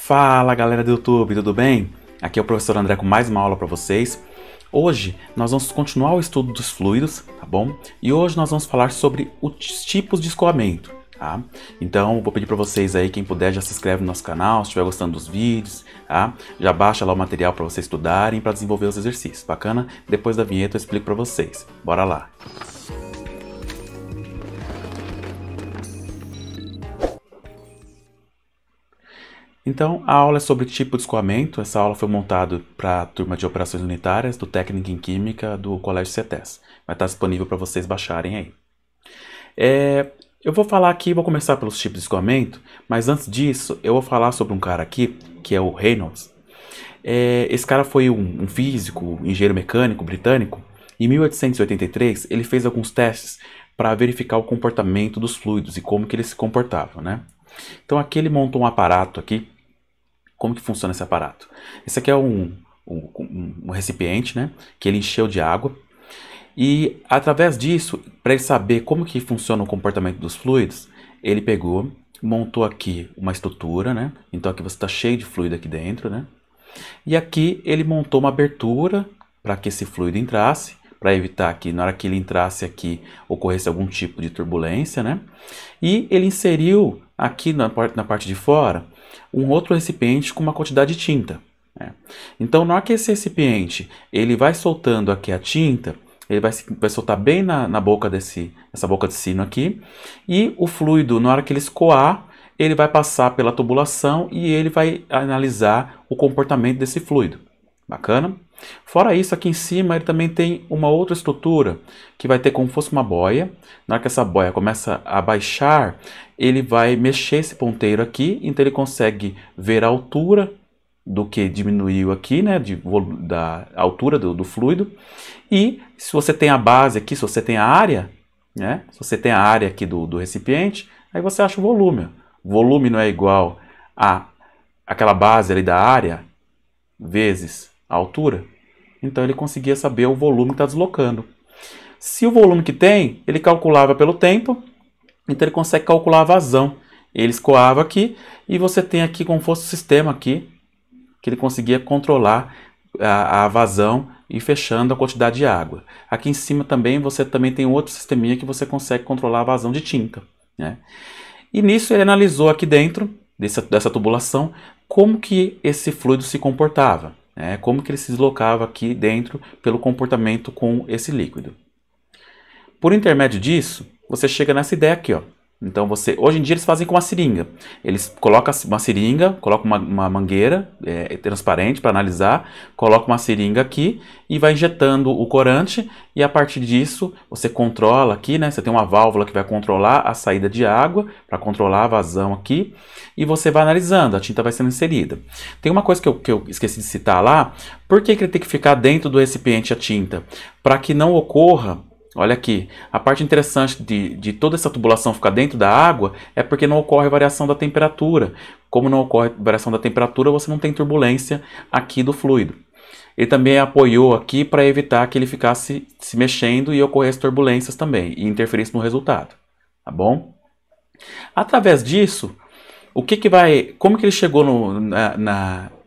Fala galera do YouTube, tudo bem? Aqui é o professor André com mais uma aula para vocês. Hoje nós vamos continuar o estudo dos fluidos, tá bom? E hoje nós vamos falar sobre os tipos de escoamento, tá? Então vou pedir para vocês aí, quem puder já se inscreve no nosso canal, se estiver gostando dos vídeos, tá? Já baixa lá o material para vocês estudarem, para desenvolver os exercícios, bacana? Depois da vinheta eu explico para vocês. Bora lá! Então, a aula é sobre tipo de escoamento. Essa aula foi montada para a turma de operações unitárias do Técnico em Química do Colégio CETES. Vai estar disponível para vocês baixarem aí. Eu vou falar aqui, vou começar pelos tipos de escoamento, mas antes disso, eu vou falar sobre um cara aqui, que é o Reynolds. Esse cara foi um físico, engenheiro mecânico britânico. Em 1883, ele fez alguns testes para verificar o comportamento dos fluidos e como que eles se comportavam, né? Então aqui ele montou um aparato aqui. Como que funciona esse aparato? Esse aqui é um recipiente, né, que ele encheu de água. E através disso, para ele saber como que funciona o comportamento dos fluidos, ele pegou, montou aqui uma estrutura, né? Então aqui você está cheio de fluido aqui dentro, né? E aqui ele montou uma abertura para que esse fluido entrasse, para evitar que na hora que ele entrasse aqui ocorresse algum tipo de turbulência, né? E ele inseriu aqui na parte de fora um outro recipiente com uma quantidade de tinta, né? Então, na hora que esse recipiente ele vai soltando aqui a tinta, ele vai soltar bem na boca essa boca de sino aqui, e o fluido, na hora que ele escoar, ele vai passar pela tubulação e ele vai analisar o comportamento desse fluido. Bacana? Fora isso, aqui em cima ele também tem uma outra estrutura que vai ter como se fosse uma boia. Na hora que essa boia começa a baixar, ele vai mexer esse ponteiro aqui, então ele consegue ver a altura do que diminuiu aqui, né, da altura do fluido. E se você tem a base aqui, se você tem a área, né, se você tem a área aqui do recipiente, aí você acha o volume. O volume não é igual a aquela base ali da área vezes a altura, então ele conseguia saber o volume que está deslocando. Se o volume que tem, ele calculava pelo tempo, então ele consegue calcular a vazão. Ele escoava aqui e você tem aqui como fosse o sistema aqui, que ele conseguia controlar a vazão e fechando a quantidade de água. Aqui em cima também você tem outro sisteminha que você consegue controlar a vazão de tinta, né? E nisso ele analisou aqui dentro dessa tubulação como que esse fluido se comportava. Como que ele se deslocava aqui dentro pelo comportamento com esse líquido. Por intermédio disso, você chega nessa ideia aqui, ó. Então hoje em dia eles fazem com uma seringa. Eles colocam uma seringa, colocam uma mangueira transparente para analisar, colocam uma seringa aqui e vai injetando o corante, e a partir disso você controla aqui, né? Você tem uma válvula que vai controlar a saída de água, para controlar a vazão aqui, e você vai analisando, a tinta vai sendo inserida. Tem uma coisa que eu esqueci de citar lá. Por que ele tem que ficar dentro do recipiente a tinta? Para que não ocorra. Olha aqui, a parte interessante de toda essa tubulação ficar dentro da água é porque não ocorre variação da temperatura. Como não ocorre variação da temperatura, você não tem turbulência aqui do fluido. Ele também apoiou aqui para evitar que ele ficasse se mexendo e ocorresse turbulências também, e interferisse no resultado. Tá bom? Através disso, como que ele chegou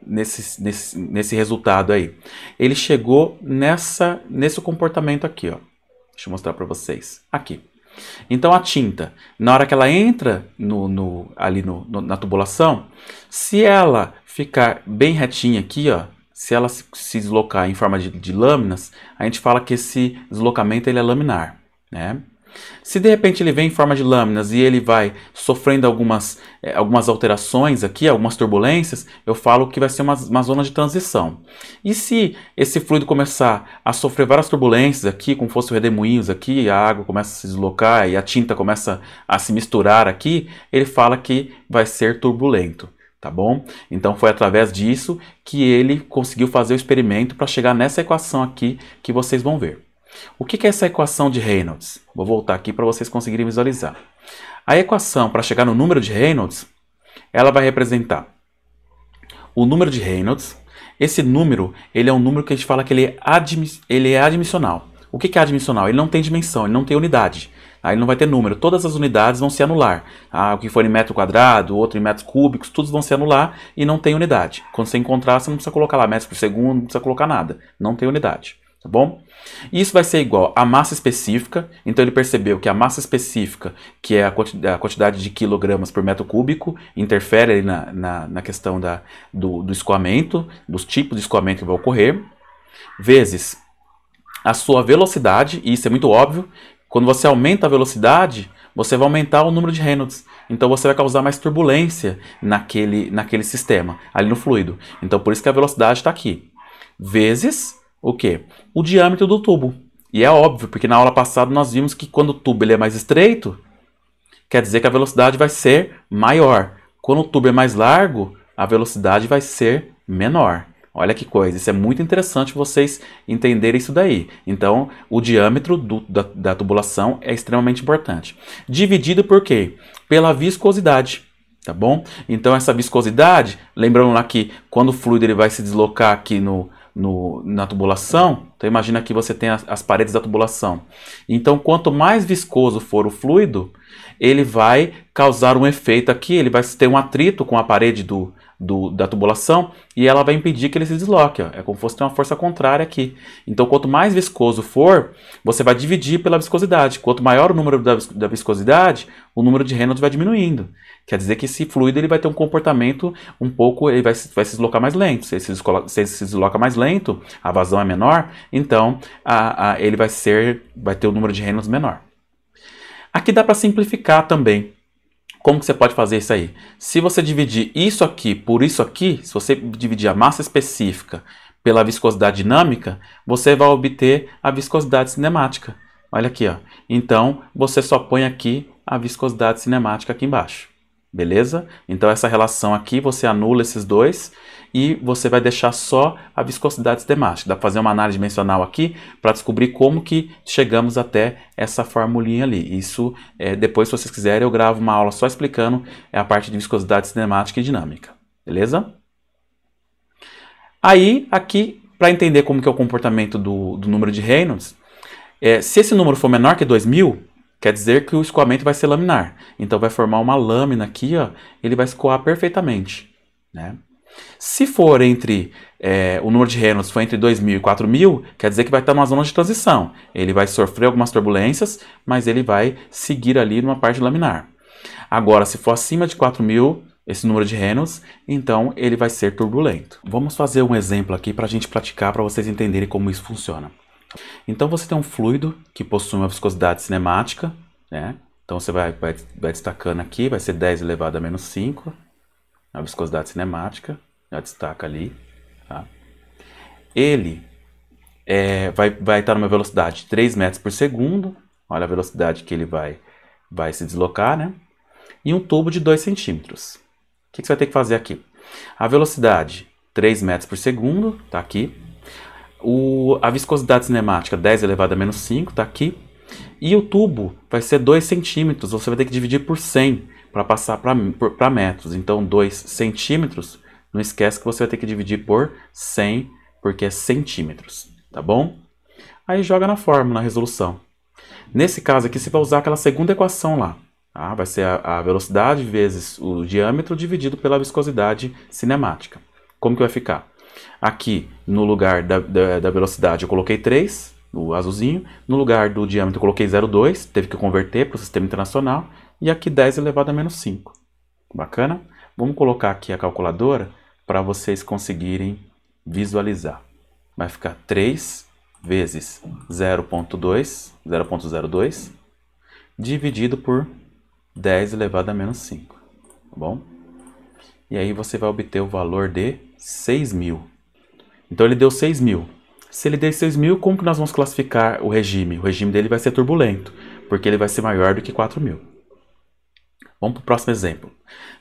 nesse resultado aí? Ele chegou nesse comportamento aqui, ó. Deixa eu mostrar para vocês. Aqui. Então a tinta, na hora que ela entra ali na tubulação, se ela ficar bem retinha aqui, ó, se ela se deslocar em forma de lâminas, a gente fala que esse deslocamento ele é laminar, né? Se de repente ele vem em forma de lâminas e ele vai sofrendo algumas alterações aqui, algumas turbulências, eu falo que vai ser uma zona de transição. E se esse fluido começar a sofrer várias turbulências aqui, como fosse o redemoinhos aqui, a água começa a se deslocar e a tinta começa a se misturar aqui, ele fala que vai ser turbulento. Tá bom? Então foi através disso que ele conseguiu fazer o experimento para chegar nessa equação aqui que vocês vão ver. O que é essa equação de Reynolds? Vou voltar aqui para vocês conseguirem visualizar. A equação para chegar no número de Reynolds, ela vai representar o número de Reynolds. Esse número, ele é um número que a gente fala que ele é admissional. O que é admissional? Ele não tem dimensão, ele não tem unidade. Aí não vai ter número. Todas as unidades vão se anular. O que for em metro quadrado, o outro em metros cúbicos, todos vão se anular e não tem unidade. Quando você encontrar, você não precisa colocar lá metros por segundo, não precisa colocar nada. Não tem unidade. Tá bom? Isso vai ser igual à massa específica. Então ele percebeu que a massa específica, que é a quantidade de quilogramas por metro cúbico, interfere ali na questão do escoamento, dos tipos de escoamento que vai ocorrer, vezes a sua velocidade, e isso é muito óbvio. Quando você aumenta a velocidade, você vai aumentar o número de Reynolds. Então você vai causar mais turbulência naquele sistema, ali no fluido. Então por isso que a velocidade está aqui. Vezes o quê? O diâmetro do tubo. E é óbvio, porque na aula passada nós vimos que quando o tubo ele é mais estreito, quer dizer que a velocidade vai ser maior. Quando o tubo é mais largo, a velocidade vai ser menor. Olha que coisa, isso é muito interessante vocês entenderem isso daí. Então, o diâmetro da tubulação é extremamente importante. Dividido por quê? Pela viscosidade, tá bom? Então, essa viscosidade, lembrando lá que quando o fluido ele vai se deslocar aqui na tubulação, então imagina que você tem as paredes da tubulação. Então, quanto mais viscoso for o fluido, ele vai causar um efeito aqui, ele vai ter um atrito com a parede da tubulação e ela vai impedir que ele se desloque. Ó. É como se fosse ter uma força contrária aqui. Então, quanto mais viscoso for, você vai dividir pela viscosidade. Quanto maior o número da viscosidade, o número de Reynolds vai diminuindo. Quer dizer que esse fluido ele vai ter um comportamento um pouco, ele vai se deslocar mais lento. Se ele se desloca mais lento, a vazão é menor, então ele vai ter um número de Reynolds menor. Aqui dá para simplificar também. Como que você pode fazer isso aí? Se você dividir isso aqui por isso aqui, se você dividir a massa específica pela viscosidade dinâmica, você vai obter a viscosidade cinemática. Olha aqui, ó. Então, você só põe aqui a viscosidade cinemática aqui embaixo. Beleza? Então, essa relação aqui, você anula esses dois e você vai deixar só a viscosidade cinemática. Dá para fazer uma análise dimensional aqui para descobrir como que chegamos até essa formulinha ali. Isso, depois, se vocês quiserem, eu gravo uma aula só explicando a parte de viscosidade cinemática e dinâmica. Beleza? Aí, aqui, para entender como que é o comportamento do número de Reynolds, se esse número for menor que 2000, quer dizer que o escoamento vai ser laminar. Então vai formar uma lâmina aqui, ó, ele vai escoar perfeitamente. Né? Se for o número de Reynolds for entre 2.000 e 4.000, quer dizer que vai estar numa zona de transição. Ele vai sofrer algumas turbulências, mas ele vai seguir ali numa parte laminar. Agora, se for acima de 4.000, esse número de Reynolds, então ele vai ser turbulento. Vamos fazer um exemplo aqui para a gente praticar, para vocês entenderem como isso funciona. Então você tem um fluido que possui uma viscosidade cinemática, né? Então você vai destacando aqui, vai ser 10 elevado a menos 5, a viscosidade cinemática, já destaca ali. Tá? Ele vai estar numa velocidade de 3 metros por segundo, olha a velocidade que ele vai se deslocar, né? E um tubo de 2 centímetros. O que você vai ter que fazer aqui? A velocidade 3 metros por segundo, está aqui. A viscosidade cinemática 10 elevado a menos 5, está aqui. E o tubo vai ser 2 centímetros, você vai ter que dividir por 100 para passar para metros. Então 2 centímetros, não esquece que você vai ter que dividir por 100, porque é centímetros, tá bom? Aí joga na fórmula, na resolução. Nesse caso aqui você vai usar aquela segunda equação lá. Tá? Vai ser a velocidade vezes o diâmetro dividido pela viscosidade cinemática. Como que vai ficar? Aqui, no lugar da velocidade, eu coloquei 3, o azulzinho. No lugar do diâmetro, eu coloquei 0,2, teve que converter para o sistema internacional. E aqui, 10 elevado a menos 5. Bacana? Vamos colocar aqui a calculadora para vocês conseguirem visualizar. Vai ficar 3 vezes 0,02, dividido por 10 elevado a menos 5. Tá bom? E aí você vai obter o valor de 6.000. Então ele deu 6.000. Se ele deu 6.000, como que nós vamos classificar o regime? O regime dele vai ser turbulento, porque ele vai ser maior do que 4.000. Vamos para o próximo exemplo.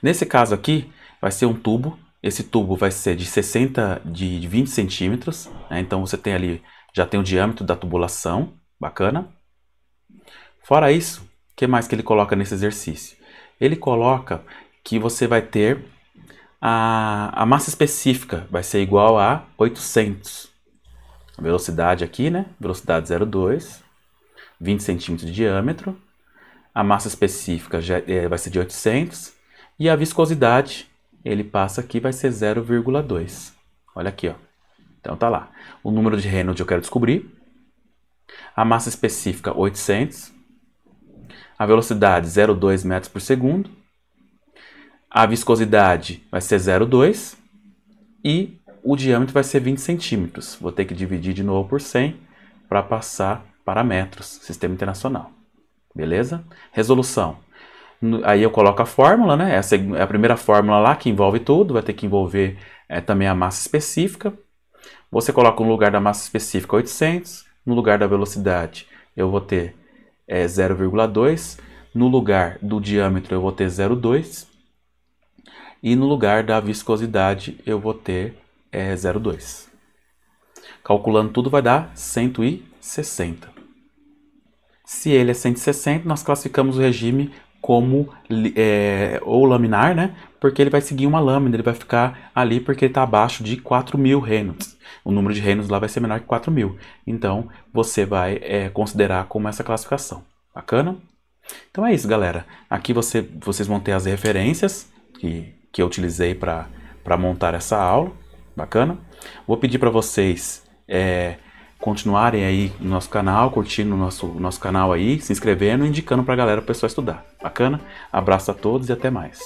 Nesse caso aqui, vai ser um tubo. Esse tubo vai ser de 20 centímetros. Né? Então você tem ali, já tem o diâmetro da tubulação. Bacana. Fora isso, o que mais que ele coloca nesse exercício? Ele coloca que você vai ter a massa específica, vai ser igual a 800. A velocidade aqui, né? Velocidade 0,2, 20 centímetros de diâmetro. A massa específica vai ser de 800 e a viscosidade, ele passa aqui, vai ser 0,2. Olha aqui, ó. Então tá lá. O número de Reynolds eu quero descobrir. A massa específica 800. A velocidade 0,2 metros por segundo. A viscosidade vai ser 0,2 e o diâmetro vai ser 20 centímetros. Vou ter que dividir de novo por 100 para passar para metros, sistema internacional. Beleza? Resolução. Aí eu coloco a fórmula, né? Essa é a primeira fórmula lá que envolve tudo, vai ter que envolver também a massa específica. Você coloca no lugar da massa específica 800, no lugar da velocidade eu vou ter 0,2, no lugar do diâmetro eu vou ter 0,2 e no lugar da viscosidade eu vou ter 0,2. Calculando tudo vai dar 160. Se ele é 160, nós classificamos o regime como ou laminar, né? Porque ele vai seguir uma lâmina, ele vai ficar ali porque ele está abaixo de 4.000 Reynolds. O número de Reynolds lá vai ser menor que 4.000. Então, você vai considerar como essa classificação. Bacana? Então é isso, galera. Aqui vocês vão ter as referências que eu utilizei para montar essa aula. Bacana? Vou pedir para vocês continuarem aí no nosso canal, curtindo o nosso canal aí, se inscrevendo e indicando para a galera, para o pessoal estudar. Bacana? Abraço a todos e até mais.